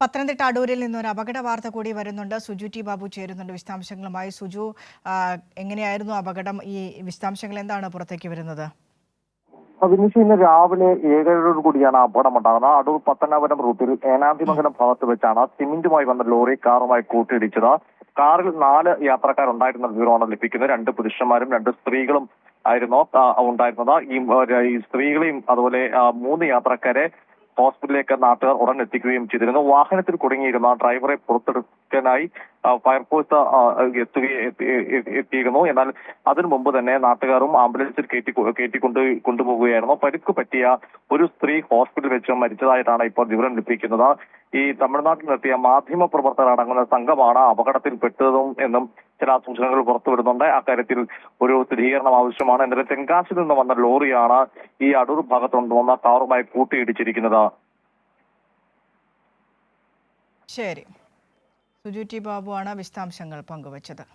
പത്തനംതിട്ട അടൂരിൽ നിന്ന് ഒരു അപകട വാർത്ത കൂടി വരുന്നുണ്ട്. സുജു ടി ബാബു ചേരുന്നുണ്ട് വിശദാംശങ്ങളുമായി. സുജു, എങ്ങനെയായിരുന്നു അപകടം? ഈ വിശദാംശങ്ങൾ എന്താണ് പുറത്തേക്ക് വരുന്നത്? വിനീഷ്, ഇന്ന് രാവിലെ 7:30 കൂടിയാണ് അപകടമുണ്ടാകുന്നത്. അടൂർ പത്തനാപുരം റൂട്ടിൽ ഏനാതിമംഗലം ഭാഗത്ത് വെച്ചാണ് സിമന്റുമായി വന്ന ലോറി കാറുമായി കൂട്ടിയിടിച്ചത്. കാറിൽ 4 യാത്രക്കാരുണ്ടായിരുന്ന വിവരമാണ് ലഭിക്കുന്നത്. 2 പുരുഷന്മാരും 2 സ്ത്രീകളും ആയിരുന്നു ഉണ്ടായിരുന്നത്. ഈ സ്ത്രീകളെയും അതുപോലെ 3 യാത്രക്കാരെ ഹോസ്പിറ്റലിലേക്ക് നാട്ടുകാർ ഉടൻ എത്തിക്കുകയും ചെയ്തിരുന്നു. വാഹനത്തിൽ കുടുങ്ങിയിരുന്ന ഡ്രൈവറെ പുറത്തെടുക്കാനായി ഫയർഫോഴ്സ് എത്തിയിരുന്നു. എന്നാൽ അതിനു മുമ്പ് തന്നെ നാട്ടുകാരും ആംബുലൻസിൽ കൊണ്ടുപോകുകയായിരുന്നു. പരിക്ക് പറ്റിയ ഒരു സ്ത്രീ ഹോസ്പിറ്റലിൽ വെച്ച് മരിച്ചതായിട്ടാണ് ഇപ്പോൾ വിവരം ലഭിക്കുന്നത്. ഈ തമിഴ്നാട്ടിൽ നിന്നെത്തിയ മാധ്യമ പ്രവർത്തകർ അടങ്ങുന്ന സംഘമാണ് അപകടത്തിൽപ്പെട്ടതും എന്നും ചില സൂചനകൾ പുറത്തുവരുന്നുണ്ട്. അക്കാര്യത്തിൽ ഒരു സ്ഥിരീകരണം ആവശ്യമാണ്. എന്നാലും തെങ്കാശിൽ നിന്ന് വന്ന ലോറിയാണ് ഈ അടൂർ ഭാഗത്തുകൊണ്ടുവന്ന കാറുമായി കൂട്ടിയിടിച്ചിരിക്കുന്നത്. ശരി, സുജു ടി ബാബു ആണ് വിശദാംശങ്ങൾ പങ്കുവച്ചത്.